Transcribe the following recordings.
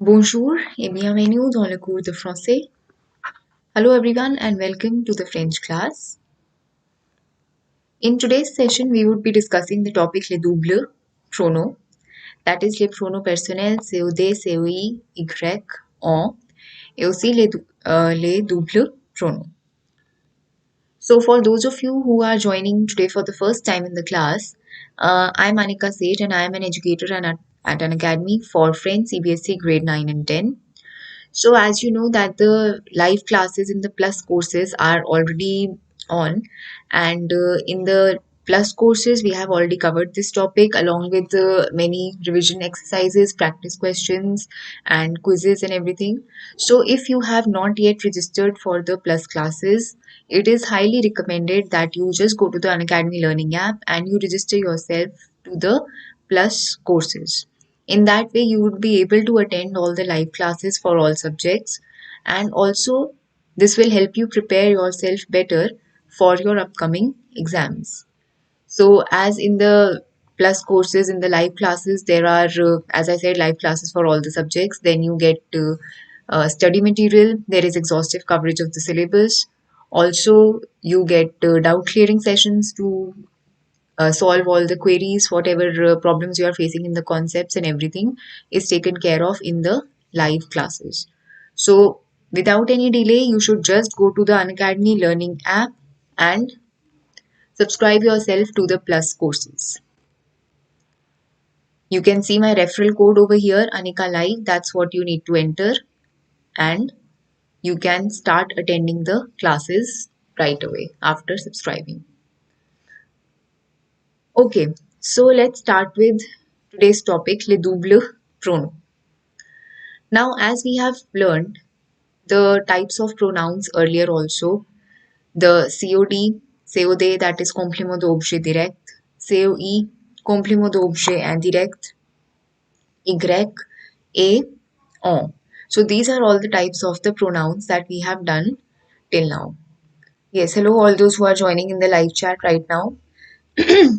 Bonjour et bienvenue dans le cours de français. Hello everyone and welcome to the French class. In today's session, we would be discussing the topic les doubles pronoms, that is les pronoms personnels COD, COI, Y, on, et aussi les doubles pronoms. So for those of you who are joining today for the first time in the class, I'm Anika Seth and I am an educator at Unacademy for French CBSE grade 9 and 10. So as you know that the live classes in the plus courses are already on, and in the plus courses we have already covered this topic along with many revision exercises, practice questions and quizzes and everything. So if you have not yet registered for the plus classes, it is highly recommended that you just go to the Unacademy learning app and you register yourself to the plus courses. In that way, you would be able to attend all the live classes for all subjects, and also this will help you prepare yourself better for your upcoming exams. So, as in the plus courses, in the live classes, there are, as I said, live classes for all the subjects. Then you get study material, there is exhaustive coverage of the syllabus. Also, you get doubt clearing sessions to solve all the queries, whatever problems you are facing in the concepts and everything is taken care of in the live classes. So without any delay, you should just go to the Unacademy learning app and subscribe yourself to the plus courses. You can see my referral code over here, ANIKALIVE. That's what you need to enter, and you can start attending the classes right away after subscribing. Okay, so let's start with today's topic, les doubles pronoms. Now, as we have learned the types of pronouns earlier also, the COD, COD, that is complément d'objet direct, COI, complément d'objet indirect, Y, A, on. So these are all the types of the pronouns that we have done till now. Yes, hello all those who are joining in the live chat right now.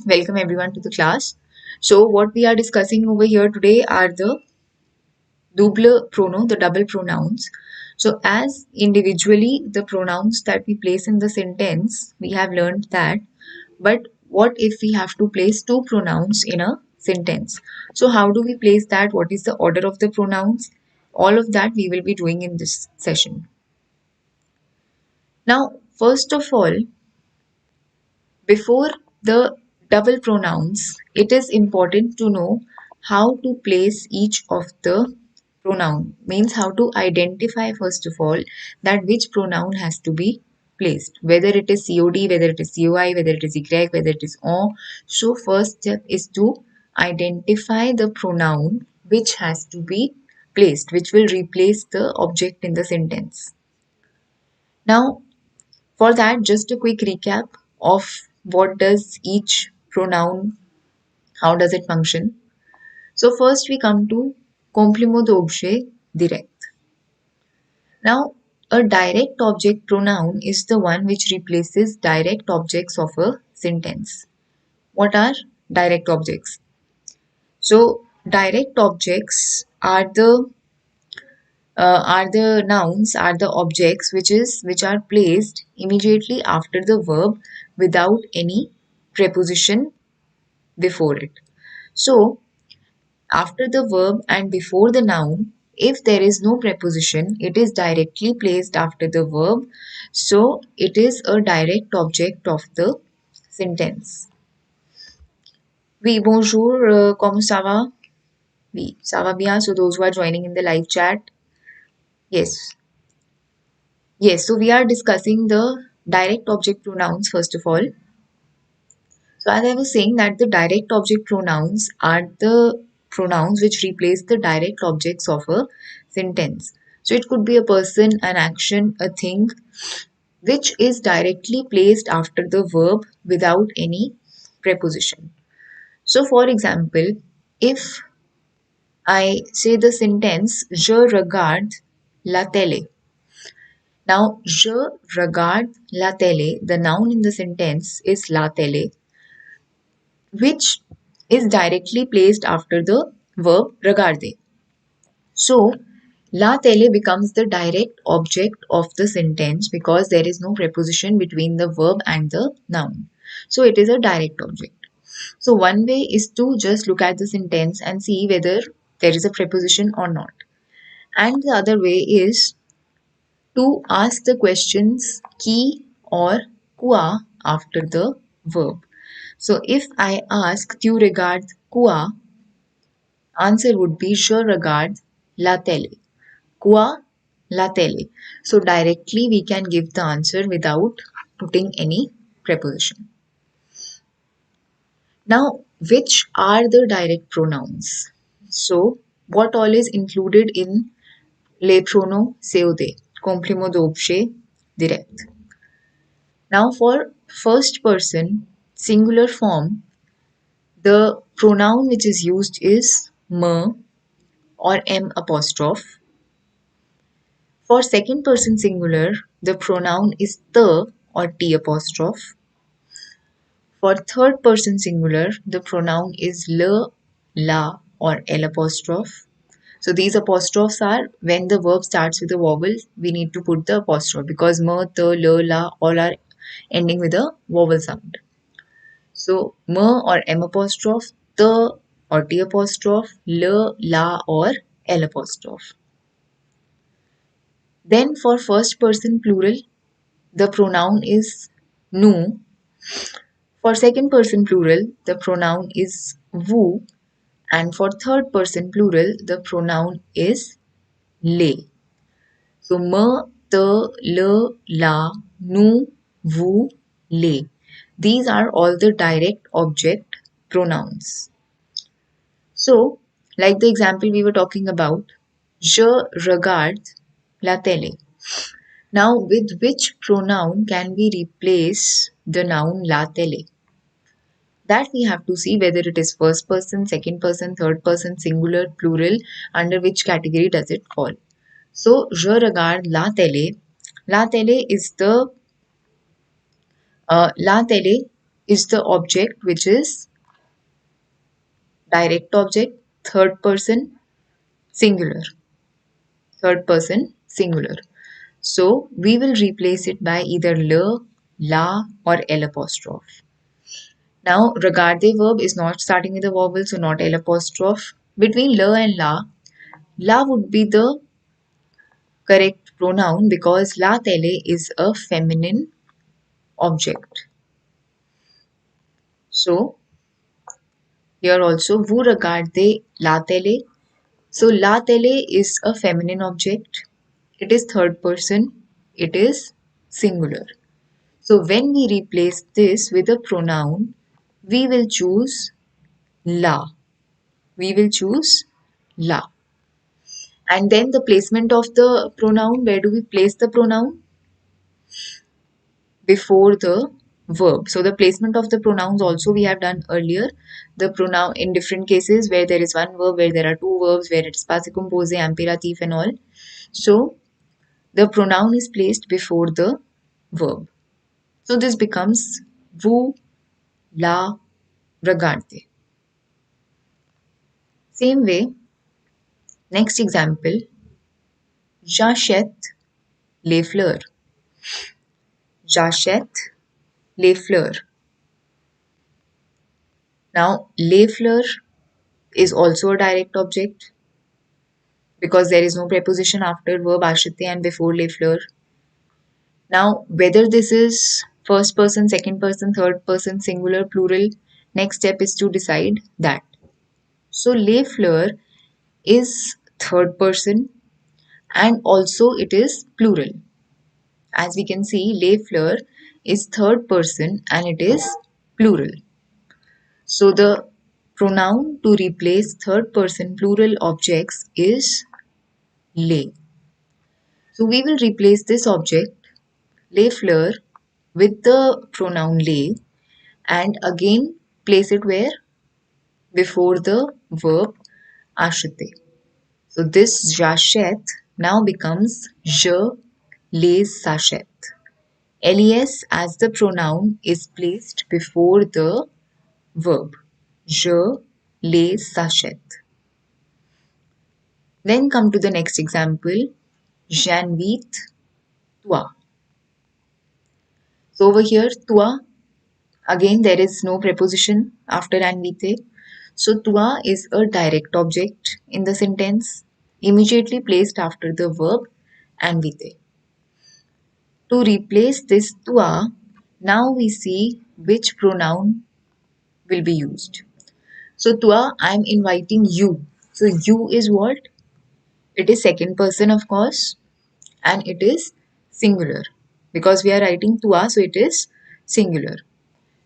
Welcome everyone to the class. So what we are discussing over here today are the double pronoun, the double pronouns. So as individually the pronouns that we place in the sentence, we have learned that. But what if we have to place two pronouns in a sentence? So how do we place that? What is the order of the pronouns? All of that we will be doing in this session. Now, first of all, before the double pronouns, it is important to know how to place each of the pronoun. Means how to identify first of all that which pronoun has to be placed. Whether it is COD, whether it is COI, whether it is Y, whether it is on. So first step is to identify the pronoun which has to be placed, which will replace the object in the sentence. Now, for that, just a quick recap of what does each pronoun, how does it function. So first we come to complément d'objet direct. Now, a direct object pronoun is the one which replaces direct objects of a sentence. What are direct objects? So direct objects are the nouns, are the objects which are placed immediately after the verb without any preposition before it. So after the verb and before the noun, if there is no preposition, it is directly placed after the verb. So it is a direct object of the sentence. Oui, bonjour, comment ça va? Oui, ça va bien. So those who are joining in the live chat, yes. Yes, so we are discussing the direct object pronouns first of all. So as I was saying that the direct object pronouns are the pronouns which replace the direct objects of a sentence. So it could be a person, an action, a thing, which is directly placed after the verb without any preposition. So for example, if I say the sentence, Je regarde la télé. Now, je regarde la télé, the noun in the sentence is la télé, which is directly placed after the verb regarder. So, La tele becomes the direct object of the sentence because there is no preposition between the verb and the noun. So it is a direct object. So one way is to just look at the sentence and see whether there is a preposition or not. And the other way is to ask the questions qui or quoi after the verb. So if I ask tu regardes quoi, answer would be je regarde la télé. Quoi la télé. So directly we can give the answer without putting any preposition. Now, which are the direct pronouns? So, what all is included in les pronoms COD, complément d'objet direct. Now, for first person singular form, the pronoun which is used is me or m apostrophe. For second person singular, the pronoun is the or t apostrophe. For third person singular, the pronoun is le, la, or l apostrophe. So these apostrophes are when the verb starts with a vowel, we need to put the apostrophe because me, the, le, la, all are ending with a vowel sound. So me or m apostrophe, the or t apostrophe, le, la, or l apostrophe. Then for first person plural, the pronoun is nous. For second person plural, the pronoun is vous. And for third person plural, the pronoun is les. So me, te, le, la, nous, vous, les. These are all the direct object pronouns. So, like the example we were talking about, je regarde la télé. Now, with which pronoun can we replace the noun la télé? That we have to see whether it is first person, second person, third person, singular, plural, under which category does it fall. So, je regarde la télé. La télé is the object which is direct object, third person, singular. Third person, singular. So, we will replace it by either le, la, or l apostrophe. Now, regarde verb is not starting with a vowel, so not L apostrophe. Between la and la would be the correct pronoun because la tele is a feminine object. So, here also, vous regardez la tele. So, la tele is a feminine object. It is third person. It is singular. So, when we replace this with a pronoun, we will choose la. We will choose la. And then the placement of the pronoun, where do we place the pronoun? Before the verb. So the placement of the pronouns also we have done earlier. The pronoun in different cases where there is one verb, where there are two verbs, where it's passé composé, imperatif and all. So the pronoun is placed before the verb. So this becomes vous la regardez. Same way, next example, j'achète les fleurs. J'achète les fleurs. Now, les fleurs is also a direct object because there is no preposition after verb acheter and before les fleurs. Now, whether this is first person, second person, third person, singular, plural, next step is to decide that. So, les fleurs is third person and also it is plural. As we can see, les fleurs is third person and it is plural. So the pronoun to replace third person plural objects is les. So we will replace this object, les fleurs, with the pronoun les and again place it where? Before the verb acheter. So this j'achète now becomes je les achète. Les as the pronoun is placed before the verb. Je les achète. Then come to the next example. J'invite toi. So over here, toi, again there is no preposition after invite. So toi is a direct object in the sentence, immediately placed after the verb invite. To replace this toi, now we see which pronoun will be used. So toi, I'm inviting you. So you is what? It is second person, of course, and it is singular because we are writing toi, so it is singular.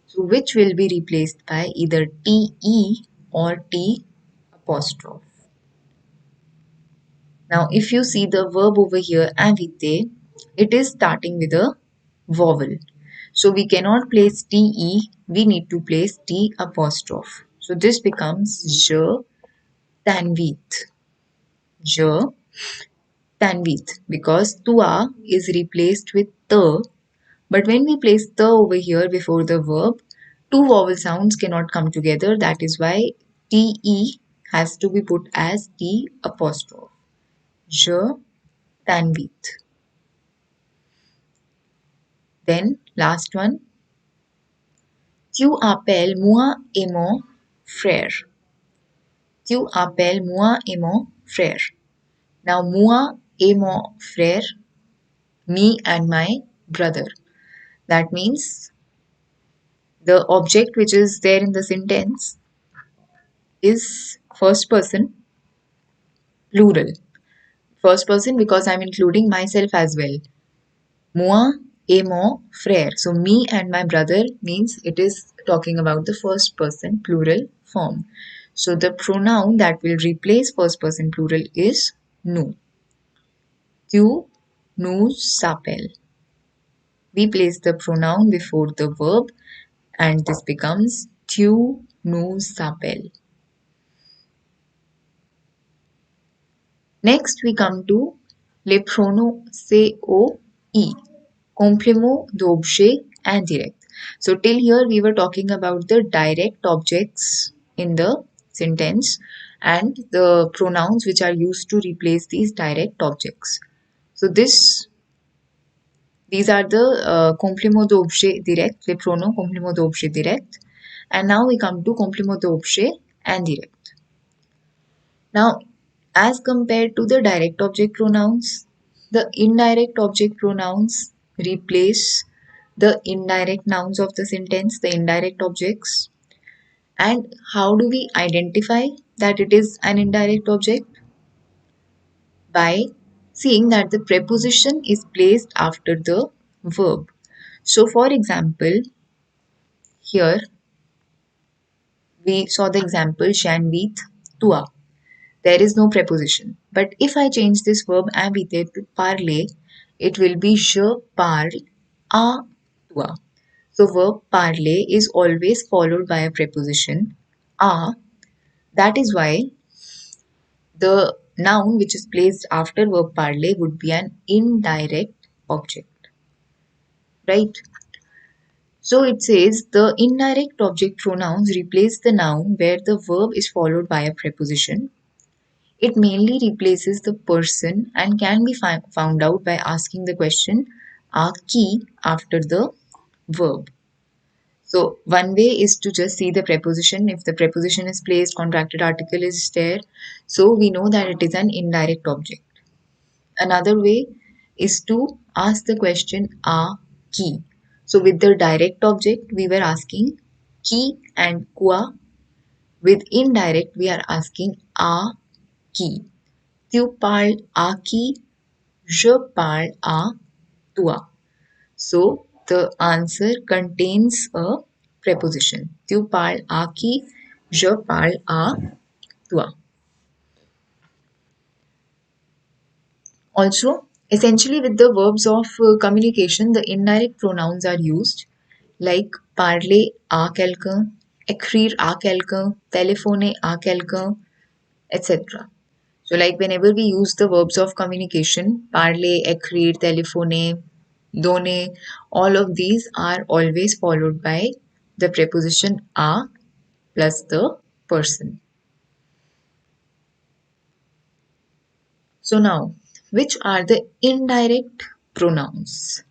So which will be replaced by either te or t apostrophe. Now, if you see the verb over here, inviter, it is starting with a vowel. So we cannot place te, we need to place t apostrophe. So this becomes je t'invite. Je t'invite because toi is replaced with the. But when we place the over here before the verb, two vowel sounds cannot come together. That is why te has to be put as t apostrophe. Je t'invite. Then last one. Tu appelles moi et mon frère. Tu appelles moi et mon frère. Now moi et mon frère, me and my brother. That means the object which is there in the sentence is first person plural. First person because I'm including myself as well. Moi et mon frère. So me and my brother means it is talking about the first person plural form. So the pronoun that will replace first person plural is nous. Tu nous appelles. We place the pronoun before the verb and this becomes tu nous appelles. Next we come to les pronoms COE. Complément d'objet indirect. So till here we were talking about the direct objects in the sentence and the pronouns which are used to replace these direct objects. So these are the complément d'objet direct, les pronoms complément d'objet direct. And now we come to complément d'objet indirect. Now, as compared to the direct object pronouns, the indirect object pronouns replace the indirect nouns of the sentence, the indirect objects. And how do we identify that it is an indirect object? By seeing that the preposition is placed after the verb. So, for example, here we saw the example j'invite toi. There is no preposition. But if I change this verb inviter to parler, it will be je parle à toi. So verb parler is always followed by a preposition à. That is why the noun which is placed after verb parler would be an indirect object. Right? So it says the indirect object pronouns replace the noun where the verb is followed by a preposition. It mainly replaces the person and can be found out by asking the question "a qui" after the verb. So one way is to just see the preposition. If the preposition is placed, contracted article is there. So we know that it is an indirect object. Another way is to ask the question "a qui." So with the direct object, we were asking qui and quoi. With indirect, we are asking "a qui." Tu parles à qui? Je parle à toi. So the answer contains a preposition. Tu parles à qui? Je parle à toi. Also, essentially with the verbs of communication, the indirect pronouns are used like parler à quelqu'un, écrire à quelqu'un, téléphoner à quelqu'un, etc. So like whenever we use the verbs of communication, parler, écrire, téléphoner, donner, all of these are always followed by the preposition a plus the person. So now, which are the indirect pronouns?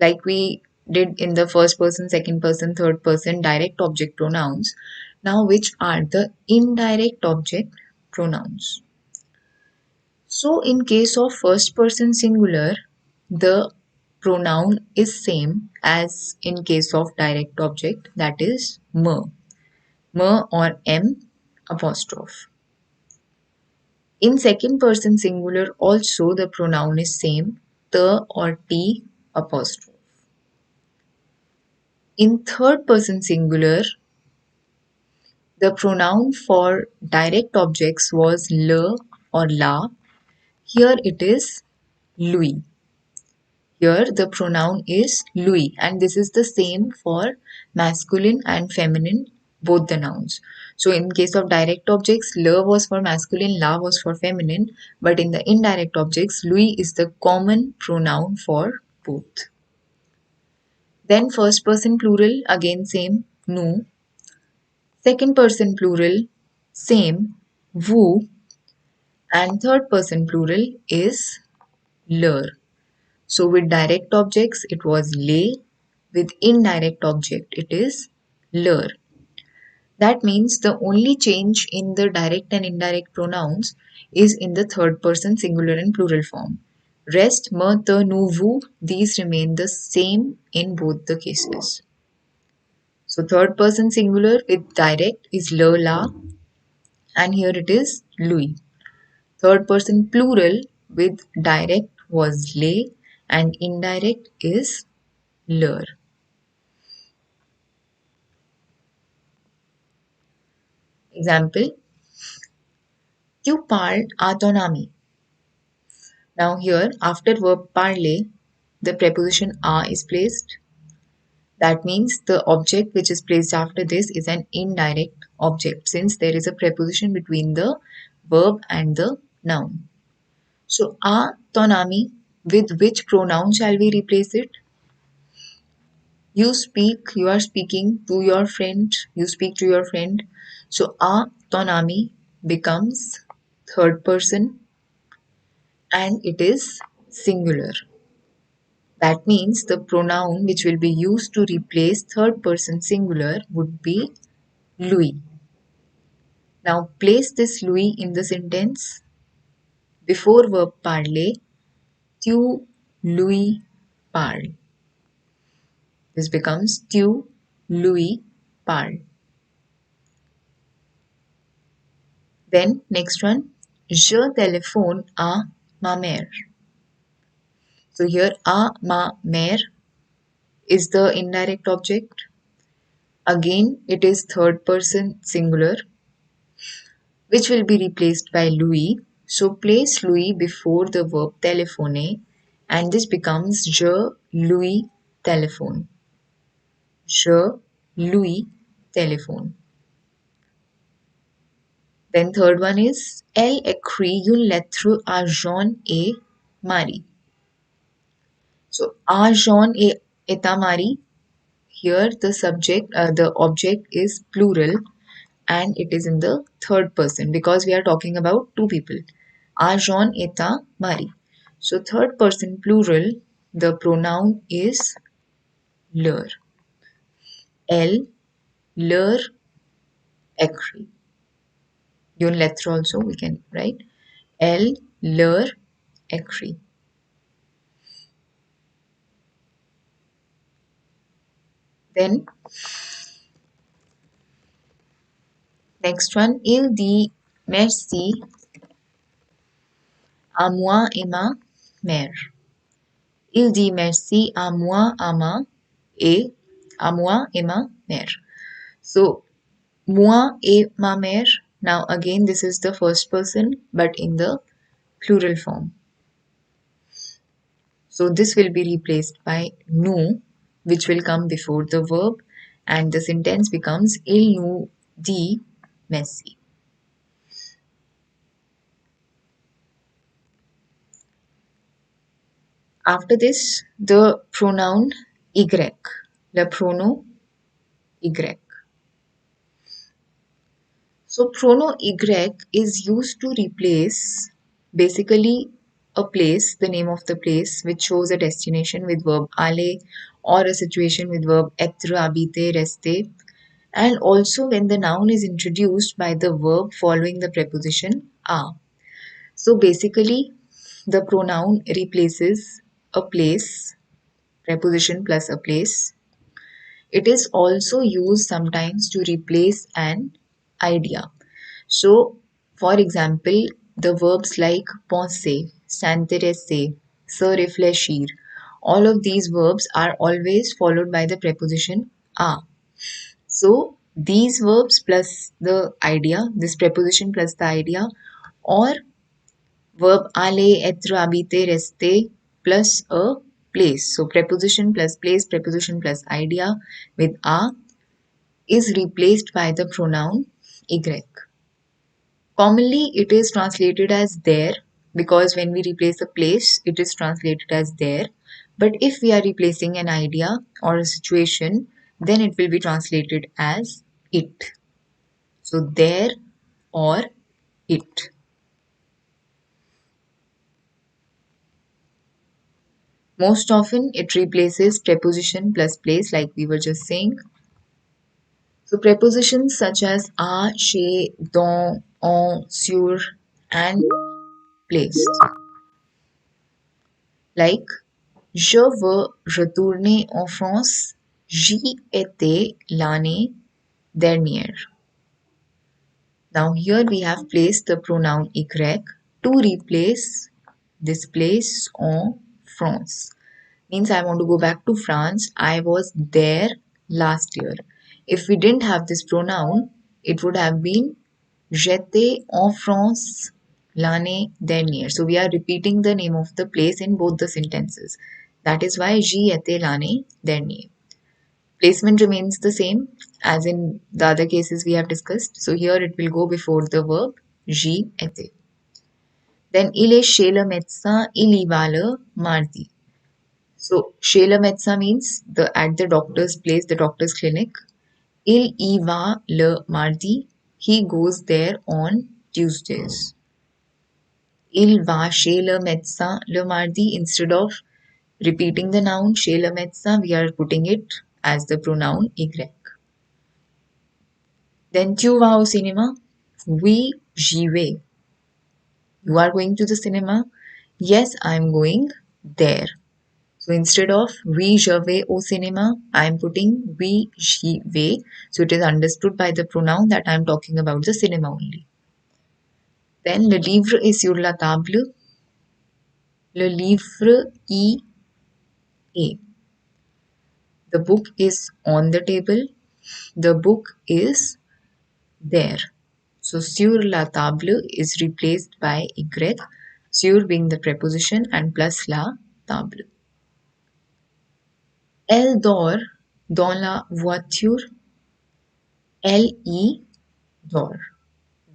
Like we did in the first person, second person, third person direct object pronouns. Now, which are the indirect object pronouns? So, in case of first person singular, the pronoun is same as in case of direct object, that is me, me or m apostrophe. In second person singular also the pronoun is same, the or t apostrophe. In third person singular, the pronoun for direct objects was le or la. Here it is lui. Here the pronoun is lui, and this is the same for masculine and feminine, both the nouns. So in case of direct objects, le was for masculine, la was for feminine, but in the indirect objects, lui is the common pronoun for both. Then first person plural, again same, nous. Second person plural, same, vous. And third person plural is leur. So with direct objects, it was les. With indirect object, it is leur. That means the only change in the direct and indirect pronouns is in the third person singular and plural form. Rest, me, te, nous, vous, these remain the same in both the cases. So third person singular with direct is le, la, and here it is lui. Third person plural with direct was les and indirect is leur. Example, tu parles à ton ami. Now here after verb parler, the preposition à is placed. That means the object which is placed after this is an indirect object since there is a preposition between the verb and the noun. So à ton ami, with which pronoun shall we replace it? You are speaking to your friend, you speak to your friend. So à ton ami becomes third person and it is singular. That means the pronoun which will be used to replace third person singular would be lui. Now place this lui in the sentence before verb parler. Tu lui parles. This becomes tu lui parles. Then next one, je téléphone à ma mère. So here à ma mère is the indirect object. Again it is third person singular which will be replaced by lui. So place lui before the verb téléphoner and this becomes je lui téléphone. Je lui téléphone. Then third one is elle écrit une lettre à Jean et Marie. So à Jean et à Marie. Here the object is plural and it is in the third person because we are talking about two people. À Jean et à Marie. So third person plural, the pronoun is leur. Elle, leur écrit. Une lettre also we can write. Elle, leur écrit. Then next one, il dit merci à moi et ma mère. Il dit merci à moi et ma mère. So moi et ma mère. Now again this is the first person but in the plural form. So this will be replaced by nous which will come before the verb and the sentence becomes il nous dit merci. After this, the pronoun y, le pronom y. So pronoun y is used to replace basically a place, the name of the place, which shows a destination with verb aller, or a situation with verb être, habiter, rester. And also when the noun is introduced by the verb following the preposition a. So basically, the pronoun replaces a place, preposition plus a place. It is also used sometimes to replace an idea. So, for example, the verbs like penser, s'intéresser, se réfléchir, all of these verbs are always followed by the preposition a. So, these verbs plus the idea, this preposition plus the idea, or verb aller, être, habiter, rester plus a place. So, preposition plus place, preposition plus idea with a is replaced by the pronoun y. Commonly, it is translated as there because when we replace a place, it is translated as there. But if we are replacing an idea or a situation, then it will be translated as it. So, there or it. Most often, it replaces preposition plus place, like we were just saying. So, prepositions such as a, chez, dans, en, sur, and place. Like, je veux retourner en France. J'y étais l'année dernière. Now here we have placed the pronoun y to replace this place en France. Means I want to go back to France. I was there last year. If we didn't have this pronoun, it would have been j'étais en France l'année dernière. So we are repeating the name of the place in both the sentences. That is why j'y étais l'année dernière. Placement remains the same as in the other cases we have discussed. So here it will go before the verb j'y étais. Then il est chez le médecin, il y va le mardi. So chez le médecin means at the doctor's place, the doctor's clinic. Il y va le mardi. He goes there on Tuesdays. Il va chez le médecin le mardi. Instead of repeating the noun chez le médecin, we are putting it as the pronoun y. Then tu vas au cinéma? Oui, j'y vais. You are going to the cinema? Yes, I am going there. So instead of oui, je vais au cinéma, I am putting oui, j'y vais. So it is understood by the pronoun that I am talking about the cinema only. Then le livre est sur la table. Le livre y est. The book is on the table. The book is there. So sur la table is replaced by y, sur being the preposition and plus la table. Elle dort dans la voiture. Elle y dort.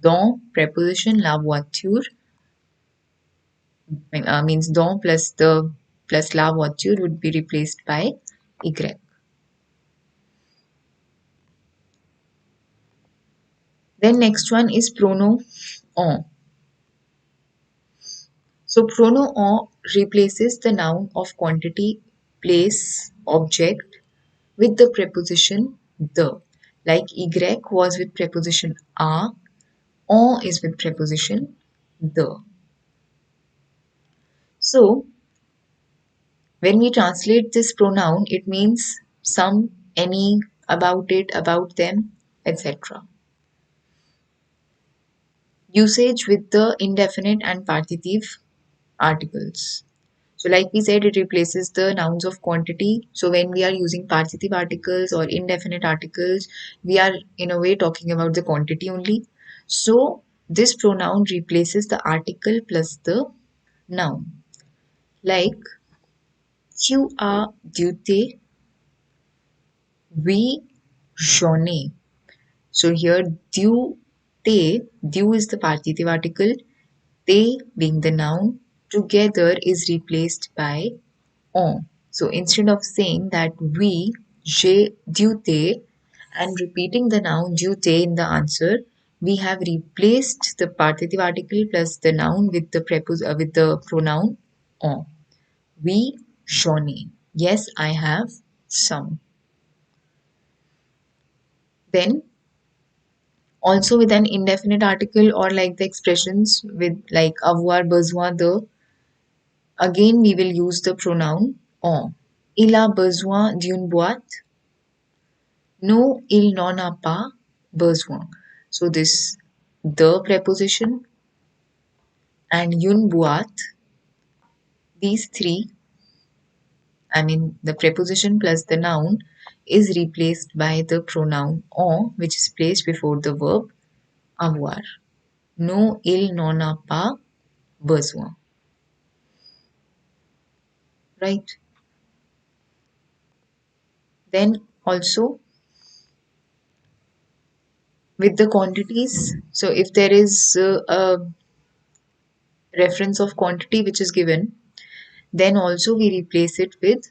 Dans preposition, la voiture means dans plus la voiture would be replaced by y. Then next one is pronoun en. So pronoun en replaces the noun of quantity, place, object with the preposition the. Like y was with preposition a, en is with preposition the. So when we translate this pronoun, it means some, any, about it, about them, etc. Usage with the indefinite and partitive articles. So like we said, it replaces the nouns of quantity. So when we are using partitive articles or indefinite articles, we are in a way talking about the quantity only. So this pronoun replaces the article plus the noun. Like, tu as du thé? Oui, j'en ai. So here, du is the partitive article, thé being the noun, together is replaced by on. So instead of saying that we, j'ai du thé, and repeating the noun du thé in the answer, we have replaced the partitive article plus the noun with the pronoun on. We, j'en ai. Yes, I have some. Then also with an indefinite article or like the expressions with like avoir besoin de, again we will use the pronoun on. Il a besoin d'une boîte. No, il n'en a pas besoin. So this the preposition and une boîte, these three, I mean the preposition plus the noun is replaced by the pronoun en, which is placed before the verb avoir. No, il n'en a pas besoin. Right? Then also with the quantities, so if there is a reference of quantity which is given, then also we replace it with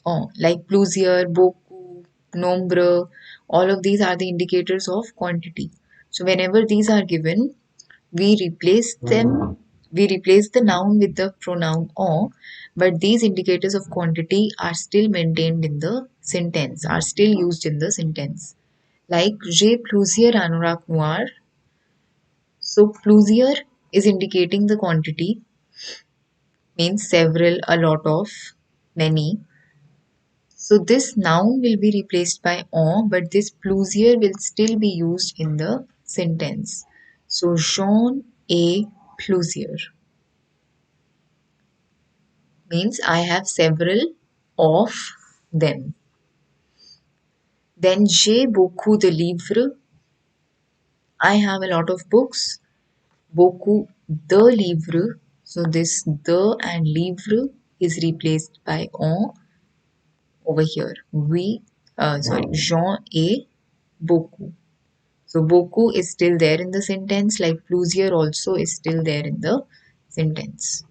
en, like plusieurs, beaucoup, nombre, all of these are the indicators of quantity. So whenever these are given, we replace the noun with the pronoun en, but these indicators of quantity are still maintained in the sentence, are still used in the sentence. Like j'ai plusieurs anoraks noirs. So plusieurs is indicating the quantity, means several, a lot of, many. So this noun will be replaced by en, but this plusieurs will still be used in the sentence. So j'en ai plusieurs means I have several of them. Then j'ai beaucoup de livres. I have a lot of books. Beaucoup de livres. So this de and livre is replaced by en over here. J'en ai beaucoup. So beaucoup is still there in the sentence, like plusieurs also is still there in the sentence.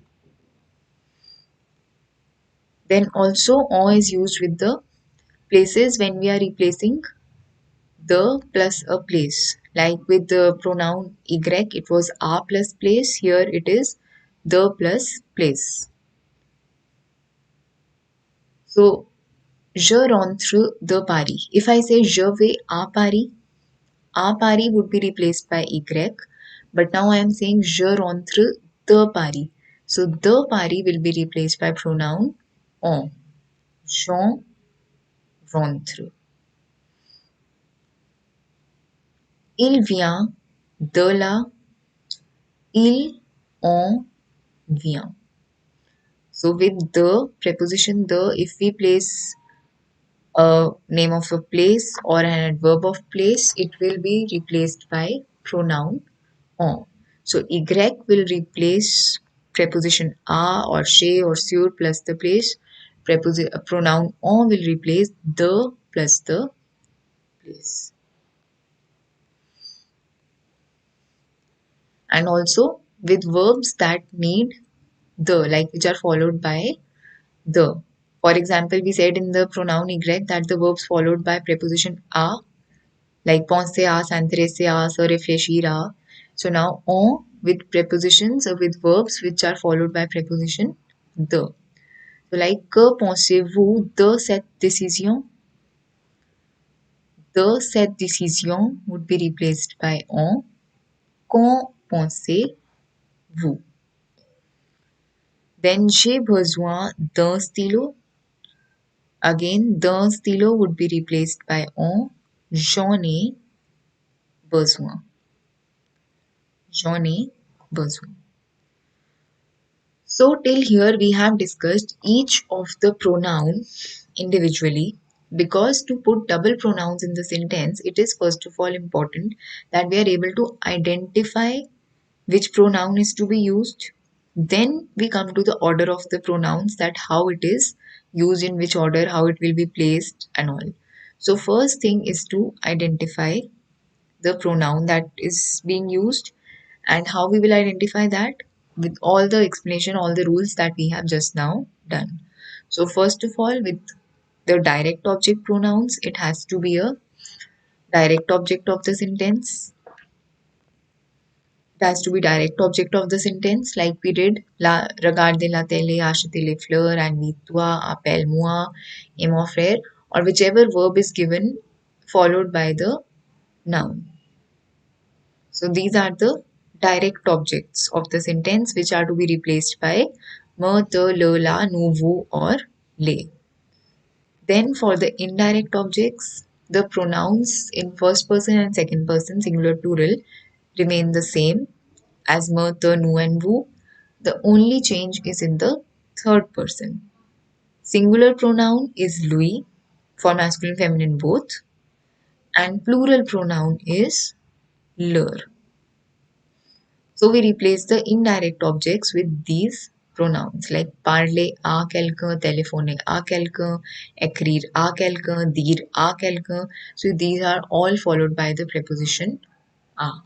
Then also en is used with the places when we are replacing the plus a place. Like with the pronoun y, it was a plus place. Here it is the plus place. So, je rentre de Paris. If I say je vais à Paris would be replaced by y. But now I am saying je rentre de Paris. So, de Paris will be replaced by pronoun en. J'en rentre. Il vient de là. Il en vient. So with the preposition the, if we place a name of a place or an adverb of place, it will be replaced by pronoun en. So y will replace preposition a or chez or sur plus the place. Pronoun en will replace the plus the place. And also with verbs that need the, like which are followed by the. For example, we said in the pronoun y that the verbs followed by preposition a, like penser à, s'intéresser à, se réfléchir à. So now on with prepositions or with verbs which are followed by preposition the. So like que pensez-vous de cette décision? De cette décision would be replaced by on. Qu'en pensez-vous? Then j'ai besoin d'un stylo. Again, d'un stylo would be replaced by on. J'en ai besoin. J'en ai besoin. So till here we have discussed each of the pronoun individually. Because to put double pronouns in the sentence, it is first of all important that we are able to identify which pronoun is to be used. Then we come to the order of the pronouns, that how it is used, in which order, how it will be placed and all. So first thing is to identify the pronoun that is being used, and how we will identify that with all the explanation, all the rules that we have just now done. So first of all, with the direct object pronouns, it has to be a direct object of the sentence. It has to be direct object of the sentence, like we did. La regarde la tele, achete les fleurs, invite-toi, appelle-moi, et mon frère, or whichever verb is given followed by the noun. So these are the direct objects of the sentence which are to be replaced by me, te, le, la, nous, vous, or les. Then for the indirect objects, the pronouns in first person and second person, singular plural, remain the same as me, te, nous, and vous. The only change is in the third person. Singular pronoun is lui for masculine, feminine both, and plural pronoun is leur. So we replace the indirect objects with these pronouns like parler à quelqu'un, téléphoner à quelqu'un, écrire à quelqu'un, dire à quelqu'un. So these are all followed by the preposition à.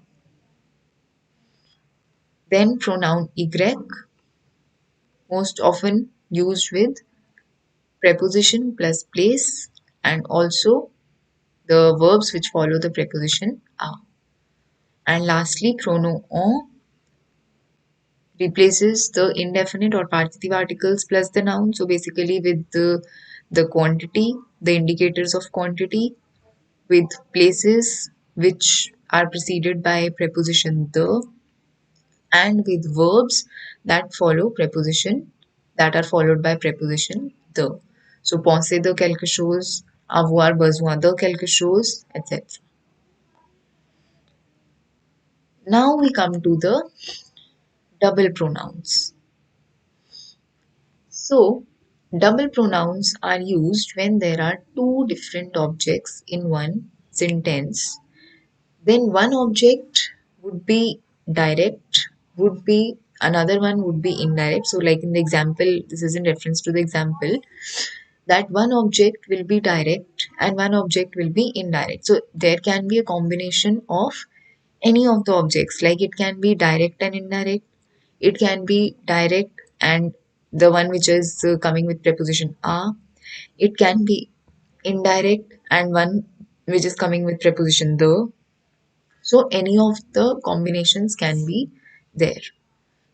Then pronoun y, most often used with preposition plus place, and also the verbs which follow the preposition à. And lastly, pronoun on replaces the indefinite or partitive articles plus the noun. So basically with the quantity, the indicators of quantity, with places which are preceded by preposition the, and with verbs that follow preposition, that are followed by preposition the. So penser de quelque chose, avoir besoin de quelque chose, etc. Now we come to the double pronouns. So, double pronouns are used when there are two different objects in one sentence. Then one object would be direct, would be another one would be indirect. So, like in the example, this is in reference to the example, that one object will be direct and one object will be indirect. So, there can be a combination of any of the objects, like it can be direct and indirect, it can be direct and the one which is coming with preposition a, it can be indirect and one which is coming with preposition the. So any of the combinations can be there.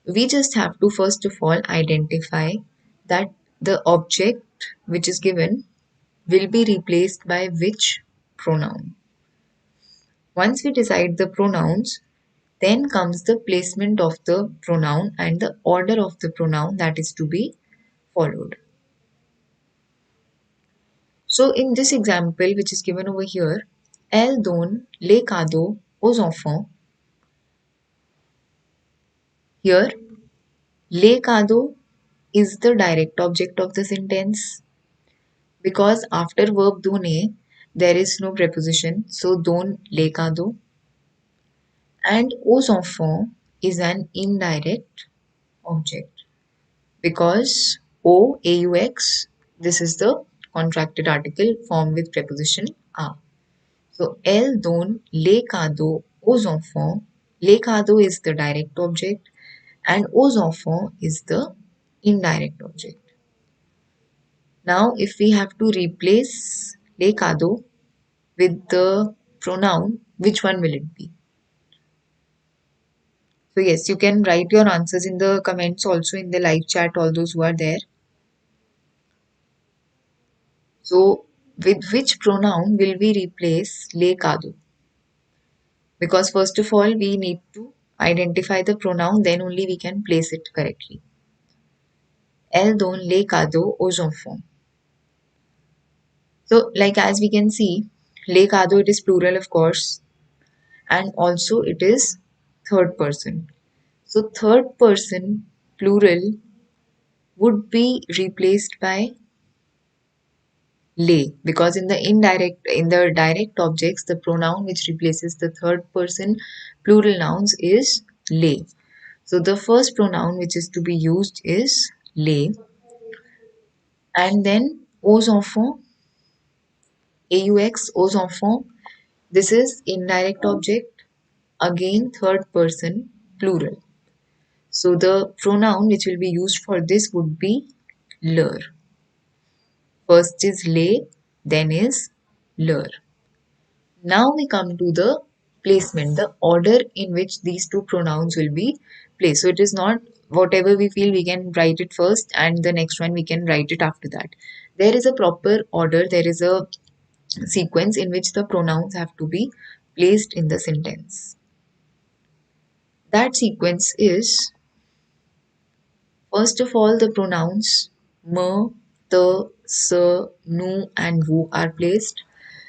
We just have to first of all identify that the object which is given will be replaced by which pronoun. Once we decide the pronouns, then comes the placement of the pronoun and the order of the pronoun that is to be followed. So in this example which is given over here, elle donne les cadeaux aux enfants. Here, les cadeaux is the direct object of the sentence because after verb donner there is no preposition. So donne les cadeaux. And aux enfants is an indirect object because aux, this is the contracted article formed with preposition a. So, elle donne les cadeaux aux enfants. Les cadeaux is the direct object and aux enfants is the indirect object. Now, if we have to replace les cadeaux with the pronoun, which one will it be? So, yes, you can write your answers in the comments also in the live chat, all those who are there. So, with which pronoun will we replace les cadeaux? Because first of all, we need to identify the pronoun, then only we can place it correctly. Elle donne les cadeaux aux enfants. So, like as we can see, les cadeaux, it is plural of course, and also it is third person. So, third person plural would be replaced by les, because in the direct objects, the pronoun which replaces the third person plural nouns is les. So the first pronoun which is to be used is les, and then aux enfants, aux enfants, this is indirect object, again third person plural. So the pronoun which will be used for this would be leur. First is les, then is leur. Now we come to the placement, the order in which these two pronouns will be placed. So it is not whatever we feel we can write it first and the next one we can write it after that. There is a proper order, there is a sequence in which the pronouns have to be placed in the sentence. That sequence is, first of all, the pronouns me, the, se, nu, and vu are placed.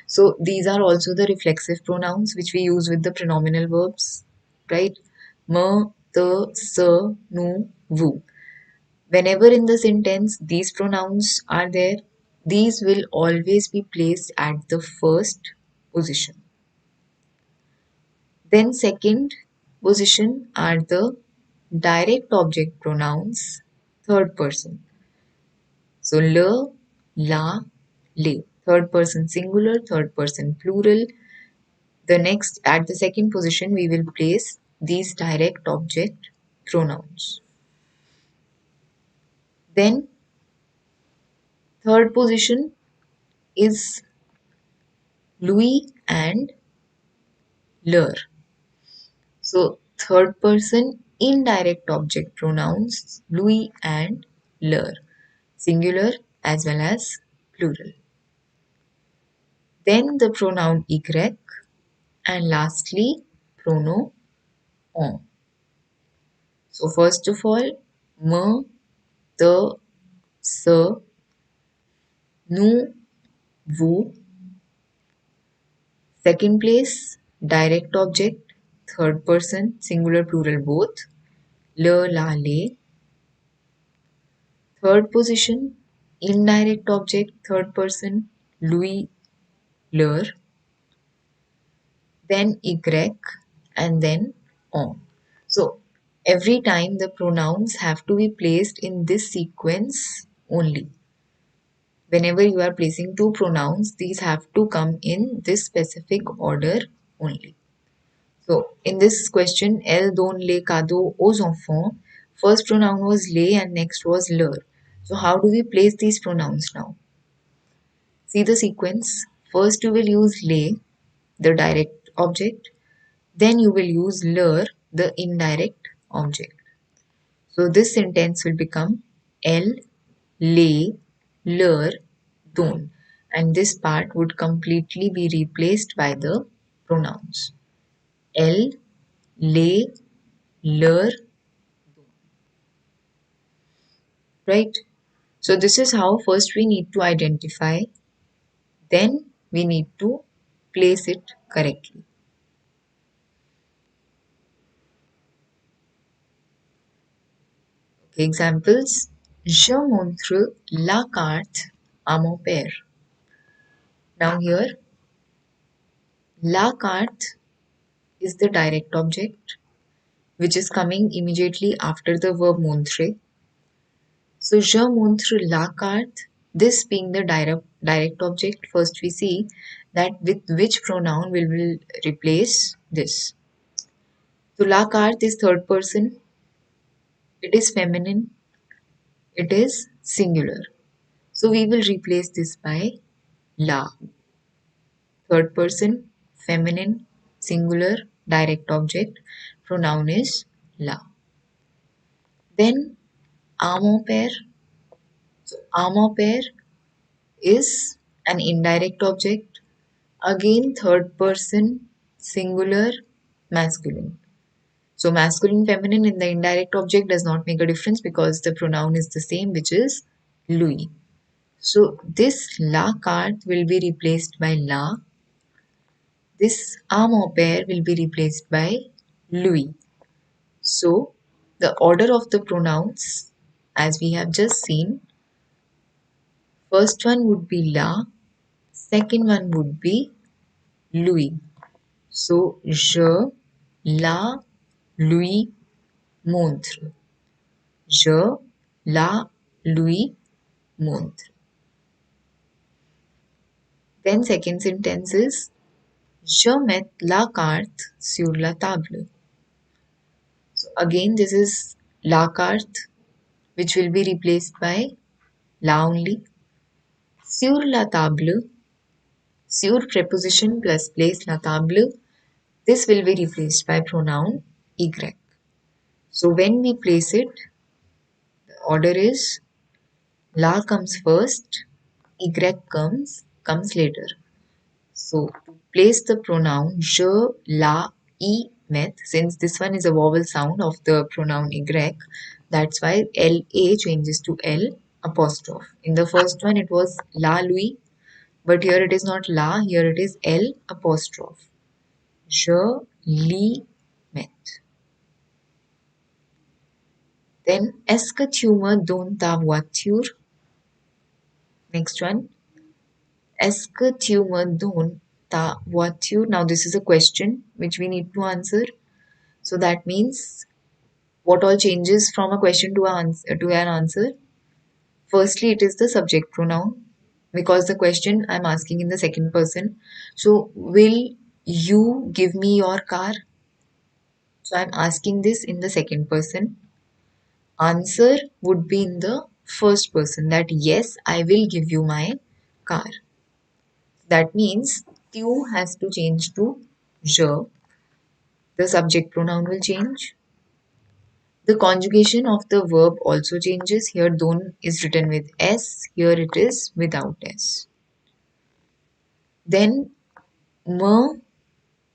So these are also the reflexive pronouns which we use with the pronominal verbs, right? Me, the, se, nu, vu. Whenever in the sentence these pronouns are there, these will always be placed at the first position. Then second position are the direct object pronouns, third person. So le, la, le. Third person singular, third person plural. The next, at the second position, we will place these direct object pronouns. Then third position is lui and leur. So third person indirect object pronouns lui and leur, singular as well as plural. Then the pronoun y, and lastly pronoun on. So first of all, me, the, se, nu, vu. Second place, direct object, third person, singular, plural both, le, la, le. Third position, indirect object, third person, lui, leur. Then y, and then on. So every time the pronouns have to be placed in this sequence only. Whenever you are placing two pronouns, these have to come in this specific order only. So in this question, elle donne les cadeaux aux enfants. First pronoun was les and next was leur. So how do we place these pronouns now? See the sequence. First you will use les, the direct object. Then you will use leur, the indirect object. So this sentence will become elle, les, leur, donne. And this part would completely be replaced by the pronouns. Elle, les, leur, right? So this is how first we need to identify, then we need to place it correctly. Okay, examples. Je montre la carte à mon père. Now here, la carte is the direct object which is coming immediately after the verb montrer. So je montre la carte, this being the direct object, first we see that with which pronoun we will replace this. So la carte is third person, it is feminine, it is singular. So we will replace this by la. Third person, feminine, singular, direct object, pronoun is la. Then à mon père. So à mon père is an indirect object. Again, third person, singular, masculine. So masculine, feminine in the indirect object does not make a difference because the pronoun is the same, which is lui. So this la carte will be replaced by la. This à mon père will be replaced by lui. So the order of the pronouns, as we have just seen, first one would be la, second one would be lui. So je, la, lui, montre. Je, la, lui, montre. Then second sentence is je mets la carte sur la table. So again this is la carte which will be replaced by la only. Sur la table, sur preposition plus place la table. This will be replaced by pronoun y. So when we place it, the order is la comes first, y comes later. So to place the pronoun je, la, I, met, since this one is a vowel sound of the pronoun y, that's why la changes to l apostrophe. In the first one it was la lui, but here it is not la, here it is l apostrophe. Je, li, met. Then est-ce que tu me donnes ta voiture? Next one. Est-ce que tu me donnes ta voiture? Now this is a question which we need to answer. So that means what all changes from a question to an answer? Firstly, it is the subject pronoun because the question I'm asking in the second person. So will you give me your car? So I'm asking this in the second person. Answer would be in the first person, that yes, I will give you my car. That means tu has to change to je. The subject pronoun will change. The conjugation of the verb also changes. Here don is written with s, here it is without s. Then me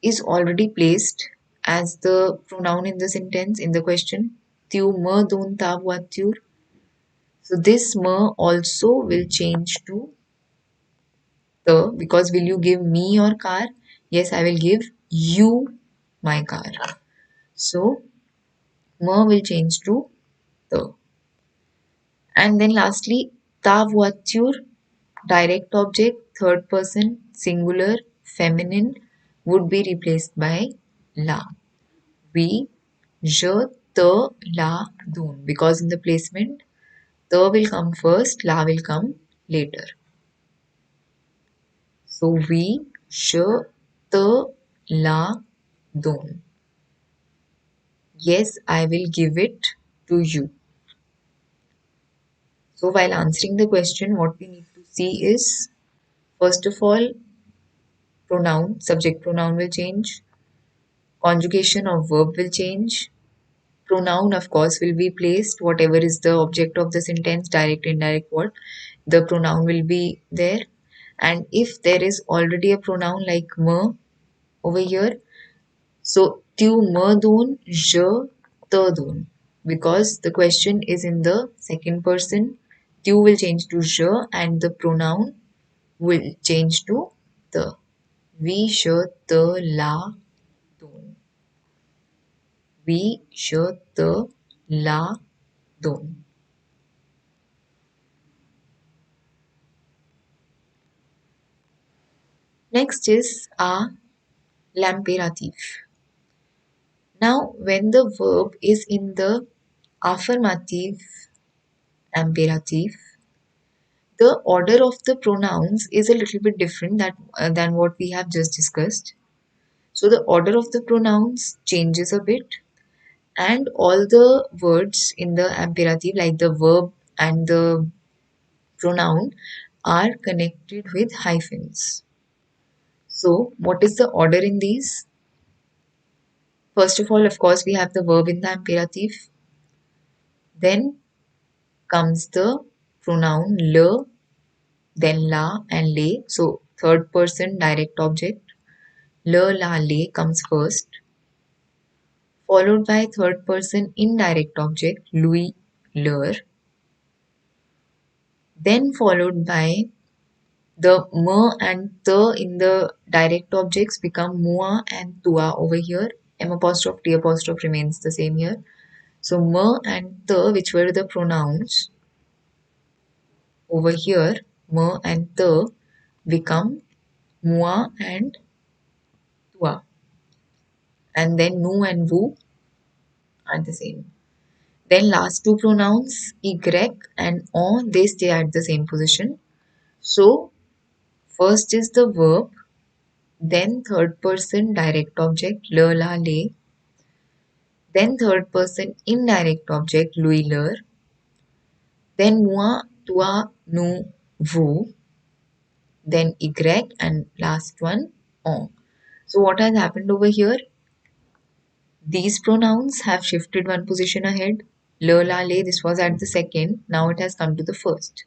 is already placed as the pronoun in the sentence in the question. Tu me donnes ta voiture. So this me also will change to the, because will you give me your car? Yes, I will give you my car. So me will change to the. And then lastly, ta voiture, direct object, third person, singular, feminine, would be replaced by la. We, je, te, la, donne. Because in the placement, te will come first, la will come later. So we, je, te, la, donne. Yes, I will give it to you. So while answering the question, what we need to see is, first of all, pronoun, subject pronoun will change. Conjugation of verb will change. Pronoun, of course, will be placed. Whatever is the object of the sentence, direct, indirect, what, the pronoun will be there. And if there is already a pronoun like me over here, so tu me donnes, je te donne. Because the question is in the second person, tu will change to je and the pronoun will change to the. We, je, te, la, donne. We, je, te, la, donne. Next is a l'impératif. Now, when the verb is in the affirmative imperative, the order of the pronouns is a little bit different than what we have just discussed. So the order of the pronouns changes a bit, and all the words in the imperative, like the verb and the pronoun, are connected with hyphens. So what is the order in these? First of all, of course, we have the verb in the imperative. Then comes the pronoun le, then la and le. So third person direct object. Le, la, le comes first, followed by third person indirect object, lui, leur. Then followed by the me and the in the direct objects become mua and tua over here. M apostrophe, T apostrophe remains the same here. So me and the, which were the pronouns over here, me and the become mua and tua. And then nu and vu are the same. Then last two pronouns, y and on, they stay at the same position. So first is the verb, then third person direct object, le, la, le. Then third person indirect object, lui, leur. Then moi, toi, nous, vous. Then y and last one, on. So what has happened over here? These pronouns have shifted one position ahead. Le, la, le, this was at the second. Now it has come to the first.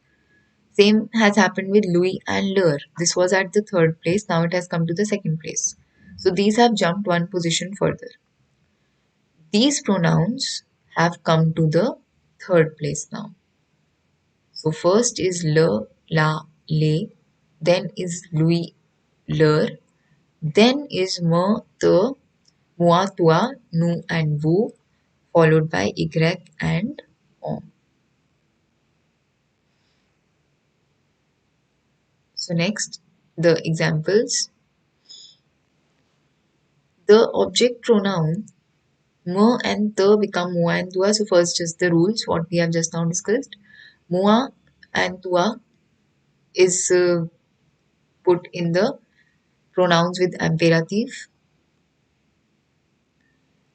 Same has happened with Louis and leur. This was at the third place. Now it has come to the second place. So these have jumped one position further. These pronouns have come to the third place now. So first is le, la, le. Then is Louis, leur. Then is me, te, moi, toi, nous and vous, followed by y and on. So next, the examples. The object pronoun me and te become moi and toi. So first is the rules, what we have just now discussed. Moi and toi is put in the pronouns with imperative.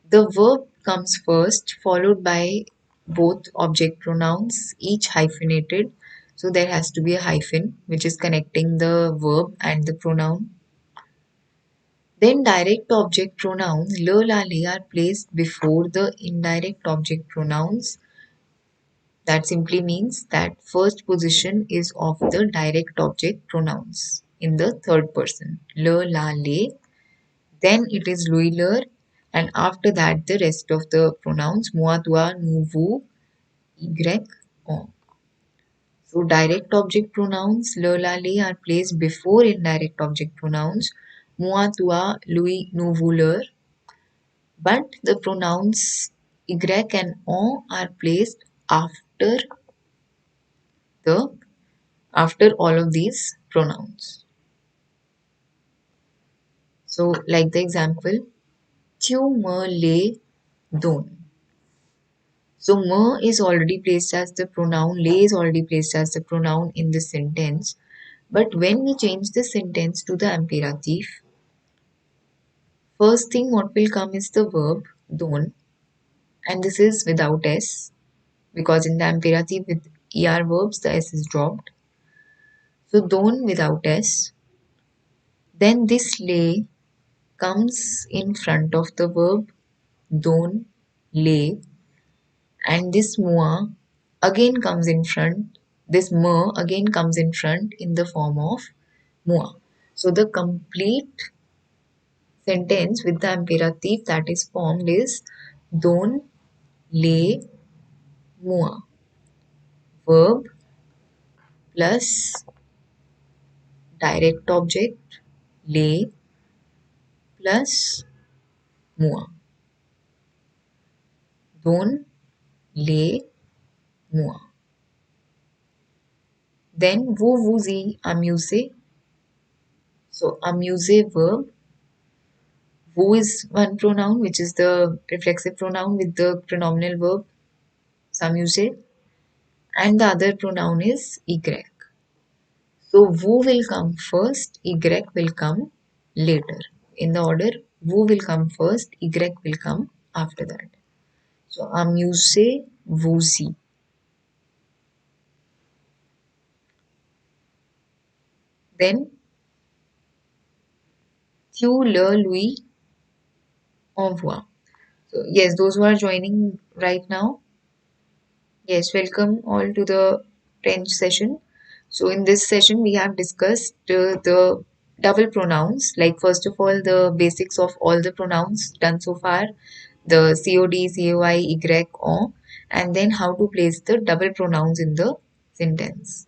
The verb comes first, followed by both object pronouns, each hyphenated. So there has to be a hyphen which is connecting the verb and the pronoun. Then direct object pronouns le, la, le are placed before the indirect object pronouns. That simply means that first position is of the direct object pronouns in the third person. Le, la, le. Then it is lui, leur. And after that the rest of the pronouns moi, toi, nous, vous, y, on. So direct object pronouns le, la, le are placed before indirect object pronouns moi, toi, lui, nous, vous, leur. But the pronouns y and on are placed the after all of these pronouns. So like the example, tu me les donnes. So me is already placed as the pronoun, le is already placed as the pronoun in the sentence. But when we change the sentence to the imperative, first thing what will come is the verb don, and this is without s, because in the imperative with er verbs the s is dropped. So don without s. Then this le comes in front of the verb don, le, and this moi again comes in front. This me again comes in front in the form of moi. So the complete sentence with the imperative that is formed is don, le, moi. Verb plus direct object le plus moi. Don, le, moi. Then vous, vous y amusez. So amuser verb. Vous is one pronoun which is the reflexive pronoun with the pronominal verb s'amuser, and the other pronoun is y. So vous will come first, y will come later. In the order, vous will come first, y will come after that. So amusez vous y. Then tu, le, lui envoie. So yes, those who are joining right now, yes, welcome all to the French session. So in this session, we have discussed the double pronouns, like first of all, the basics of all the pronouns done so far, the COD, COI, Y, on, and then how to place the double pronouns in the sentence.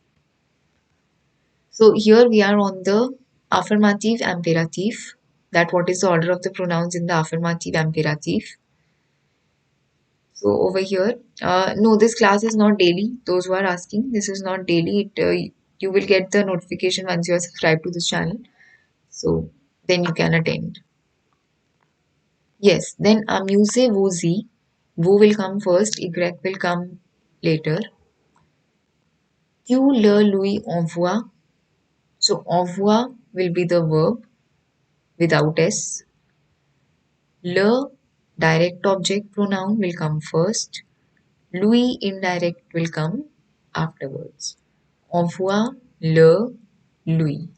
So here we are on the affirmative imperative, that what is the order of the pronouns in the affirmative imperative. So over here, no, this class is not daily. Those who are asking, this is not daily. You will get the notification once you are subscribed to this channel. So then you can attend. Yes, then amusez-vous y. Vous will come first, y will come later. Tu, le, lui envoie. So envoie will be the verb without s. Le direct object pronoun will come first. Lui indirect will come afterwards. Envoie, le, lui.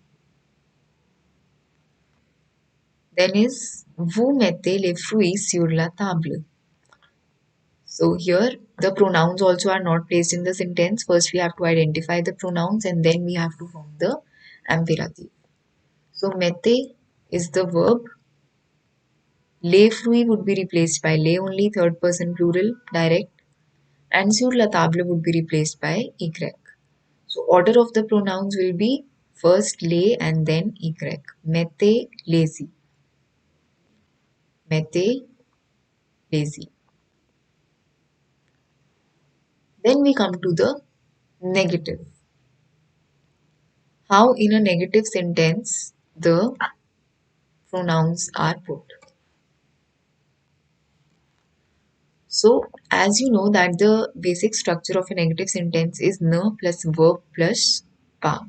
Then is vous mettez les fruits sur la table. So here the pronouns also are not placed in the sentence. First we have to identify the pronouns and then we have to form the imperative. So mette is the verb. Les fruits would be replaced by les only, third person plural, direct. And sur la table would be replaced by y. So order of the pronouns will be first les and then y. Mette lazy. Mette lazy. Then we come to the negative. How in a negative sentence the pronouns are put. So as you know that the basic structure of a negative sentence is na plus verb plus pa.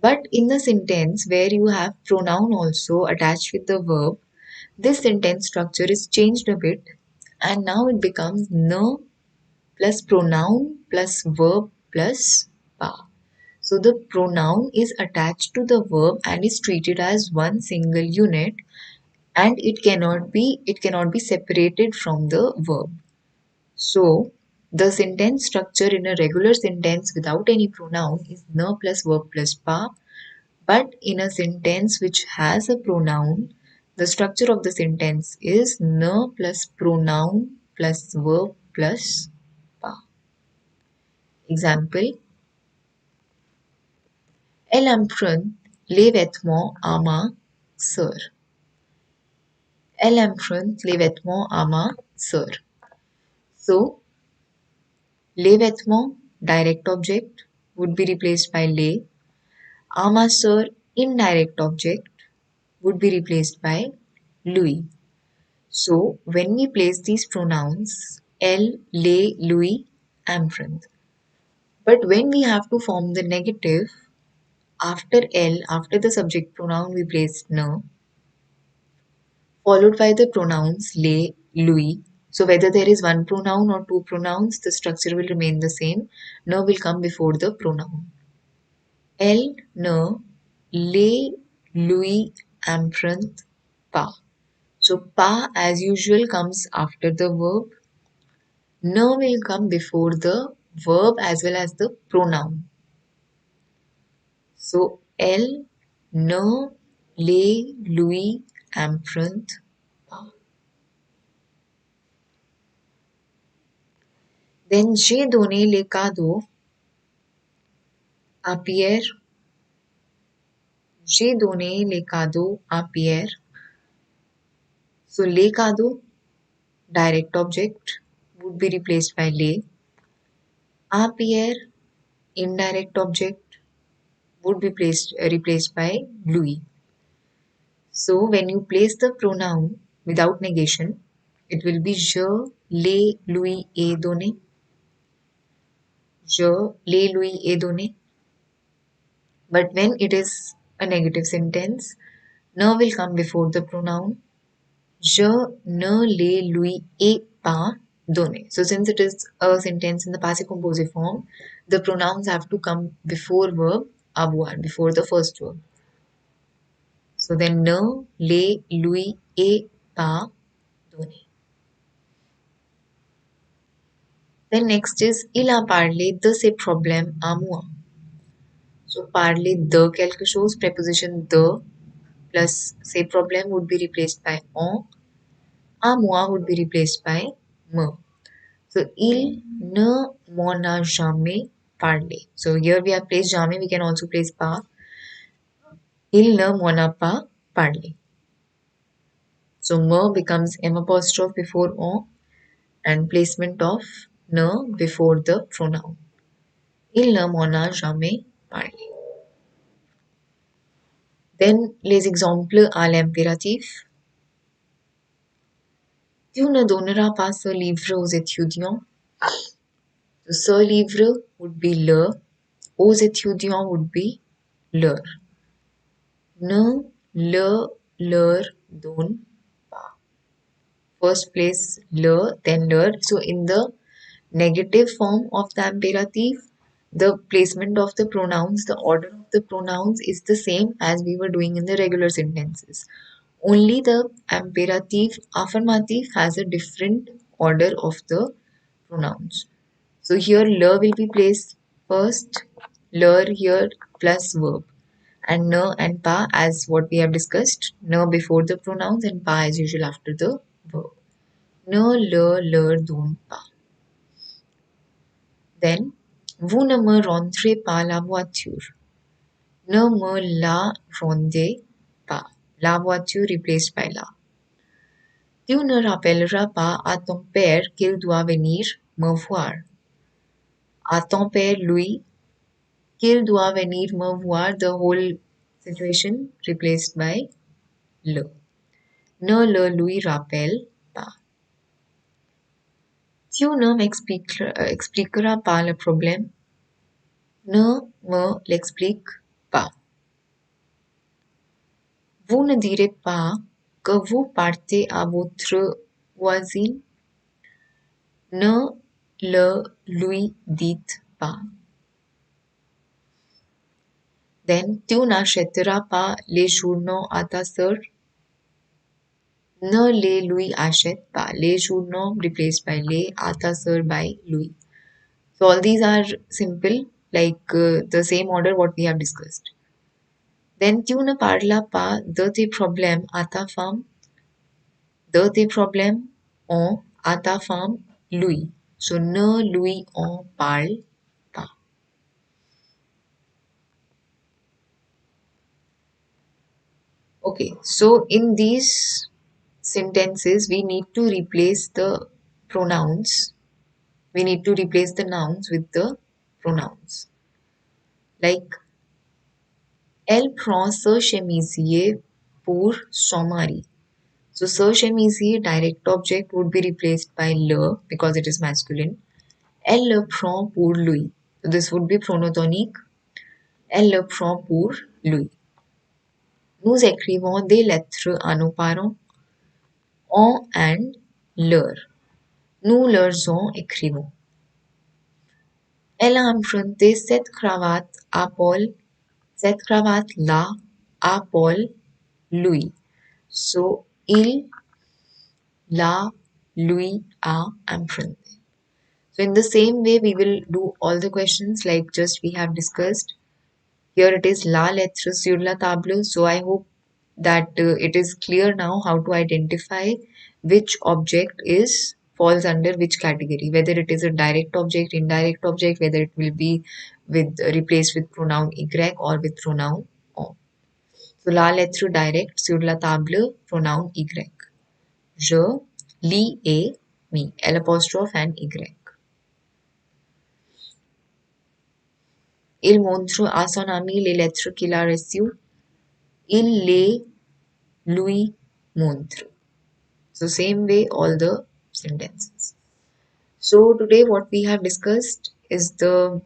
But in the sentence where you have pronoun also attached with the verb, this sentence structure is changed a bit and now it becomes na plus pronoun plus verb plus pa. So the pronoun is attached to the verb and is treated as one single unit and it cannot be separated from the verb. So the sentence structure in a regular sentence without any pronoun is na plus verb plus pa. But in a sentence which has a pronoun, the structure of the sentence is na plus pronoun plus verb plus pa. Example, elle emprunte les vêtements à ma sœur. Elle emprunte les vêtements à ma sœur. So, les vêtements, direct object, would be replaced by les. À ma sœur, indirect object, would be replaced by lui. So, when we place these pronouns, elle, les, lui, emprunte. But when we have to form the negative, after elle, after the subject pronoun, we place na, followed by the pronouns les, lui. So whether there is one pronoun or two pronouns, the structure will remain the same. Na will come before the pronoun. Elle, ne, les, lui, emprunte, pas. So pa as usual comes after the verb. Ne will come before the verb as well as the pronoun. So elle, ne, les, lui, emprunte, pas. Then j'ai donné les cadeaux à Pierre. J'ai donné les cadeaux à Pierre. So les cadeaux, direct object, would be replaced by les. À Pierre, indirect object, would be replaced by lui. So when you place the pronoun without negation, it will be je, les, lui, ai donné. Je, les, lui, ai donné. But when it is a negative sentence, ne will come before the pronoun. Je ne les lui ai pas donné. So since it is a sentence in the passive composite form, the pronouns have to come before verb avoir, before the first verb. So then ne les lui ai pas donné. Then next is il a parlé de ses problèmes à moi. So parler de quelque chose, preposition de plus ses problèmes would be replaced by en. À moi would be replaced by me. So il ne m'en a jamais parlé. So here we have placed jamais, we can also place pas. Il ne m'en a pas parlé. So me becomes M apostrophe before en and placement of ne before the pronoun. Il ne m'en a jamais parlé. Then les exemples à l'impératif. Tu ne donneras pas ce livre aux étudiants. So, ce livre would be le. Aux étudiants would be leur. Ne le leur donne pas. First place le, then leur. So in the negative form of the imperative, the placement of the pronouns, the order of the pronouns is the same as we were doing in the regular sentences. Only the imperative affirmative has a different order of the pronouns. So here le will be placed first, ler here plus verb, and na and pa as what we have discussed, na before the pronouns and pa as usual after the verb. Na, le, ler, don, pa. Then, vous ne me rendrez pas la voiture. Ne me la rendez pas. La voiture replaced by la. Tu ne rappelleras pas à ton père qu'il doit venir me voir. À ton père, lui, qu'il doit venir me voir, the whole situation replaced by le. Ne le lui rappelle pas. Tu ne m'expliqueras pas le problème. Ne me l'explique pas. Vous ne direz pas que vous partez à votre voisine. Ne le lui dites pas. Then, tu n'achèteras pas les journaux à ta sœur. Ne les lui achète pas. Les journaux replaced by les, à ta sœur by lui. So all these are simple, like the same order what we have discussed. Then, tu ne parles pas de tes problèmes à ta femme. De tes problèmes ont à ta femme lui. So ne lui en parle pas. Okay, so in these sentences, we need to replace the pronouns. We need to replace the nouns with the pronouns. Like, elle prend ce chemisier pour son mari. So, ce chemisier direct object would be replaced by le because it is masculine. Elle le prend pour lui. So, this would be pronotonique. Elle le prend pour lui. Nous écrivons des lettres à nos parents. On and leur. Nous leur en écrivons. Elle a emprunté cette cravate à Paul. Cette cravate-là à Paul, lui. So, il l'a, lui a emprunté. So, in the same way, we will do all the questions like just we have discussed. Here it is la lettre sur la table. So, I hope that it is clear now how to identify which object falls under which category, whether it is a direct object, indirect object, whether it will be replaced with pronoun y or with pronoun on. So la lettre direct sur la table, pronoun y. Je lis et me, L apostrophe and y. Il montre à son ami les lettres qu'il a reçues. Il les lui montre. So same way all the sentences. So today what we have discussed is the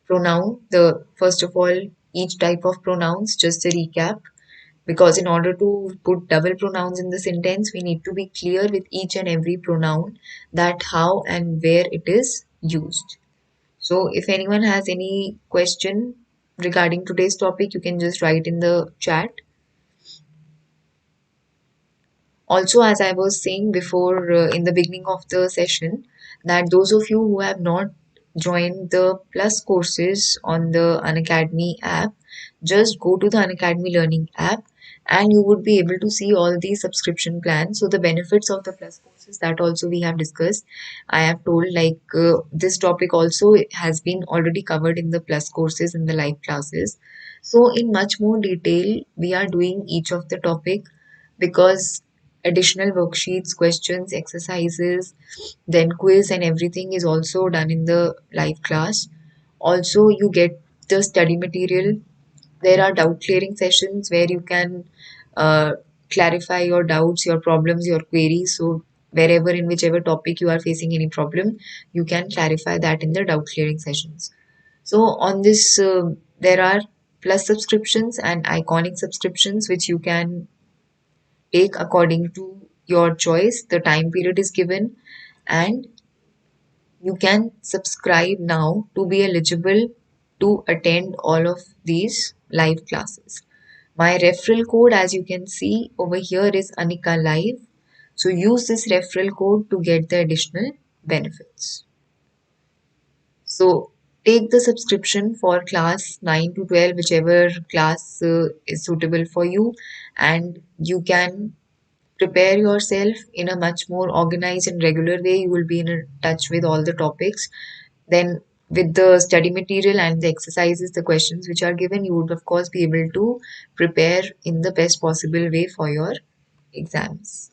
pronoun, the first of all each type of pronouns, just a recap, because in order to put double pronouns in the sentence we need to be clear with each and every pronoun, that how and where it is used. So if anyone has any question regarding today's topic, you can just write in the chat. Also, as I was saying before in the beginning of the session, that those of you who have not joined the plus courses on the Unacademy app, just go to the Unacademy Learning app and you would be able to see all these subscription plans. So the benefits of the plus courses, that also we have discussed. I have told like this topic also has been already covered in the plus courses in the live classes. So in much more detail, we are doing each of the topic, because additional worksheets, questions, exercises, then quiz and everything is also done in the live class. Also, you get the study material. There are doubt clearing sessions where you can clarify your doubts, your problems, your queries. So wherever in whichever topic you are facing any problem, you can clarify that in the doubt clearing sessions. So on this, there are plus subscriptions and iconic subscriptions which you can take according to your choice. The time period is given and You can subscribe now to be eligible to attend all of these live classes. My referral code, as you can see over here, is ANIKALIVE. So use this referral code to get the additional benefits. So take the subscription for class 9 to 12, whichever class is suitable for you, and you can prepare yourself in a much more organized and regular way. You will be in touch with all the topics. Then with the study material and the exercises, the questions which are given, you would of course be able to prepare in the best possible way for your exams.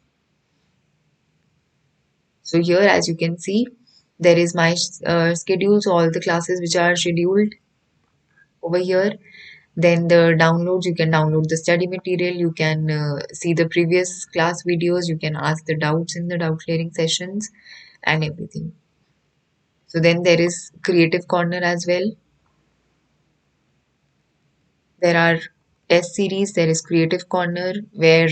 So here, as you can see, there is my schedule. So all the classes which are scheduled over here. Then the downloads, you can download the study material, you can see the previous class videos, you can ask the doubts in the doubt clearing sessions and everything. So then there is Creative Corner as well. There are test series, there is Creative Corner where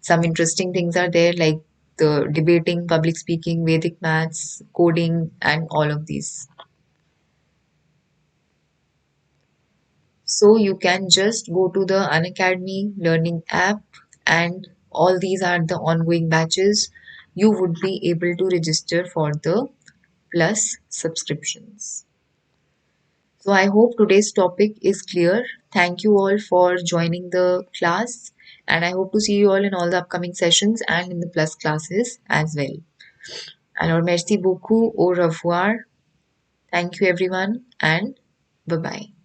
some interesting things are there like the debating, public speaking, Vedic maths, coding, and all of these. So you can just go to the Unacademy learning app, and all these are the ongoing batches. You would be able to register for the plus subscriptions. So I hope today's topic is clear. Thank you all for joining the class, and I hope to see you all in all the upcoming sessions and in the plus classes as well. Alors merci beaucoup, au revoir. Thank you everyone, and bye bye.